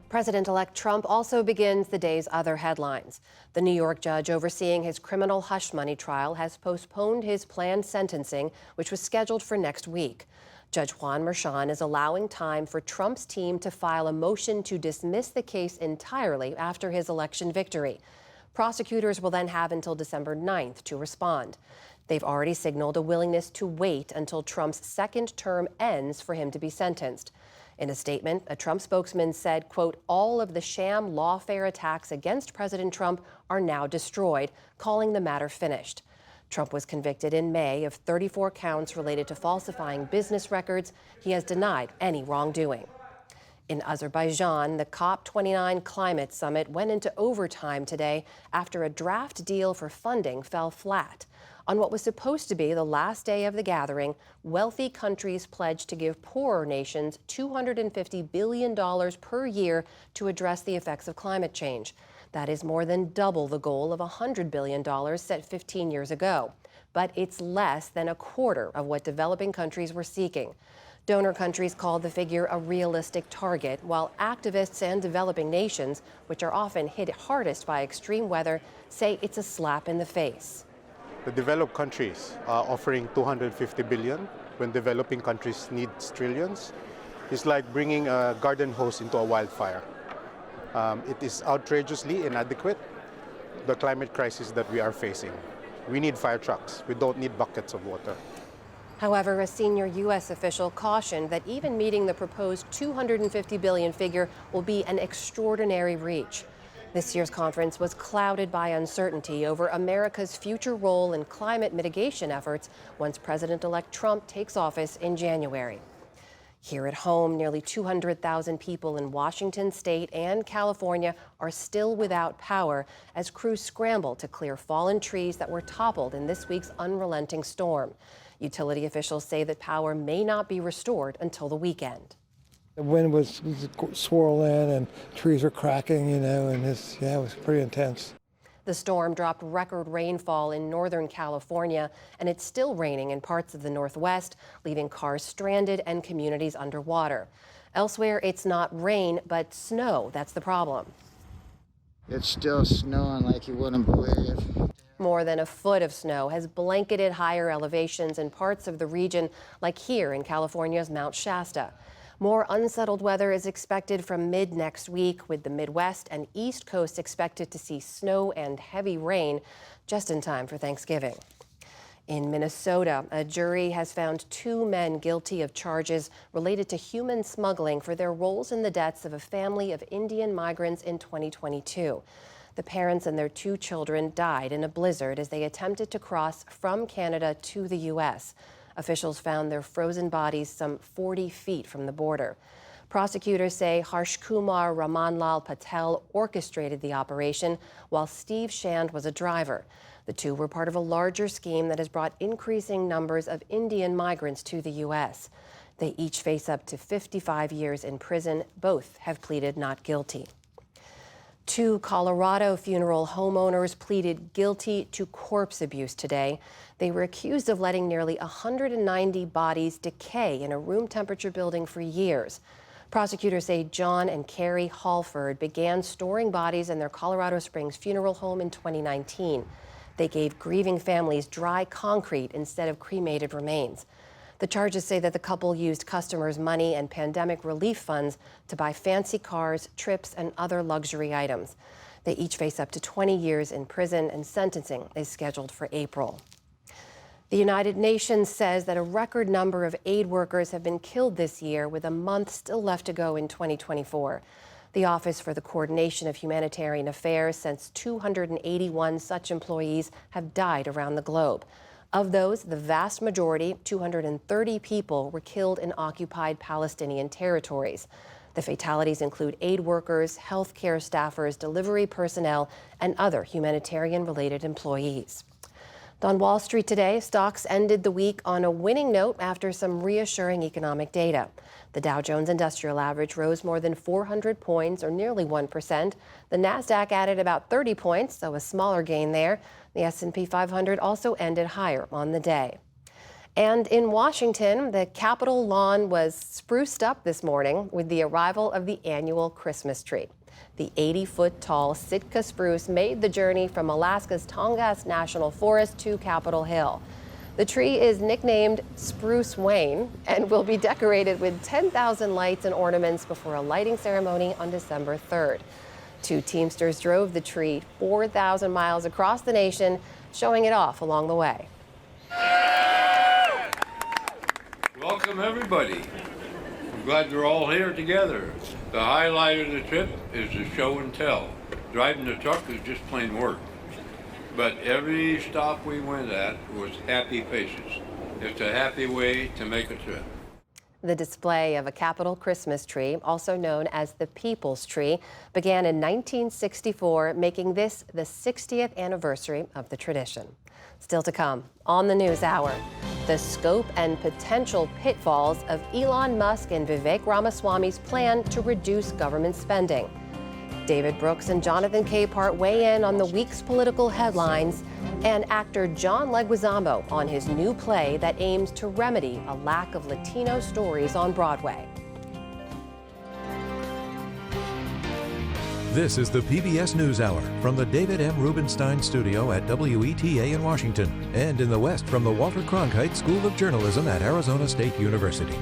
President-elect Trump also begins the day's other headlines. The New York judge overseeing his criminal hush money trial has postponed his planned sentencing, which was scheduled for next week. Judge Juan Merchan is allowing time for Trump's team to file a motion to dismiss the case entirely after his election victory. Prosecutors will then have until December 9th to respond. They've already signaled a willingness to wait until Trump's second term ends for him to be sentenced. In a statement, a Trump spokesman said, quote, all of the sham lawfare attacks against President Trump are now destroyed, calling the matter finished. Trump was convicted in May of 34 counts related to falsifying business records. He has denied any wrongdoing. In Azerbaijan, the COP29 climate summit went into overtime today after a draft deal for funding fell flat. On what was supposed to be the last day of the gathering, wealthy countries pledged to give poorer nations $250 billion per year to address the effects of climate change. That is more than double the goal of $100 billion set 15 years ago. But it's less than a quarter of what developing countries were seeking. Donor countries called the figure a realistic target, while activists and developing nations, which are often hit hardest by extreme weather, say it's a slap in the face. The developed countries are offering $250 billion when developing countries need trillions. It's like bringing a garden hose into a wildfire. It is outrageously inadequate, the climate crisis that we are facing. We need fire trucks. We don't need buckets of water. However, a senior U.S. official cautioned that even meeting the proposed $250 billion figure will be an extraordinary reach. This year's conference was clouded by uncertainty over America's future role in climate mitigation efforts once President-elect Trump takes office in January. Here at home, nearly 200,000 people in Washington state and California are still without power as crews scramble to clear fallen trees that were toppled in this week's unrelenting storm. Utility officials say that power may not be restored until the weekend. The wind was swirling and trees were cracking, and it was pretty intense. The storm dropped record rainfall in Northern California, and it's still raining in parts of the Northwest, leaving cars stranded and communities underwater. Elsewhere, it's not rain, but snow that's the problem. It's still snowing like you wouldn't believe. More than a foot of snow has blanketed higher elevations in parts of the region, like here in California's Mount Shasta. More unsettled weather is expected from mid-next week, with the Midwest and East Coast expected to see snow and heavy rain just in time for Thanksgiving. In Minnesota, a jury has found 2 men guilty of charges related to human smuggling for their roles in the deaths of a family of Indian migrants in 2022. The parents and their 2 children died in a blizzard as they attempted to cross from Canada to the U.S. Officials found their frozen bodies some 40 feet from the border. Prosecutors say Harsh Kumar Ramanlal Patel orchestrated the operation, while Steve Shand was a driver. The 2 were part of a larger scheme that has brought increasing numbers of Indian migrants to the U.S. They each face up to 55 years in prison. Both have pleaded not guilty. 2 Colorado funeral homeowners pleaded guilty to corpse abuse today. They were accused of letting nearly 190 bodies decay in a room temperature building for years. Prosecutors say John and Carrie Halford began storing bodies in their Colorado Springs funeral home in 2019. They gave grieving families dry concrete instead of cremated remains. The charges say that the couple used customers' money and pandemic relief funds to buy fancy cars, trips, and other luxury items. They each face up to 20 years in prison, and sentencing is scheduled for April. The United Nations says that a record number of aid workers have been killed this year, with a month still left to go in 2024. The Office for the Coordination of Humanitarian Affairs says 281 such employees have died around the globe. Of those, the vast majority, 230 people, were killed in occupied Palestinian territories. The fatalities include aid workers, healthcare staffers, delivery personnel, and other humanitarian-related employees. On Wall Street today, stocks ended the week on a winning note after some reassuring economic data. The Dow Jones Industrial Average rose more than 400 points, or nearly 1%. The Nasdaq added about 30 points, so a smaller gain there. The S&P 500 also ended higher on the day. And in Washington, the Capitol lawn was spruced up this morning with the arrival of the annual Christmas tree. The 80-foot-tall Sitka spruce made the journey from Alaska's Tongass National Forest to Capitol Hill. The tree is nicknamed Spruce Wayne and will be decorated with 10,000 lights and ornaments before a lighting ceremony on December 3rd. Two Teamsters drove the tree 4,000 miles across the nation, showing it off along the way. Welcome, everybody. I'm glad we're all here together. The highlight of the trip is the show and tell. Driving the truck is just plain work. But every stop we went at was happy faces. It's a happy way to make a trip. The display of a Capitol Christmas tree, also known as the People's Tree, began in 1964, making this the 60th anniversary of the tradition. Still to come on the News Hour, the scope and potential pitfalls of Elon Musk and Vivek Ramaswamy's plan to reduce government spending. David Brooks and Jonathan Capehart weigh in on the week's political headlines, and actor John Leguizamo on his new play that aims to remedy a lack of Latino stories on Broadway. This is the PBS NewsHour from the David M. Rubenstein Studio at WETA in Washington, and in the West from the Walter Cronkite School of Journalism at Arizona State University.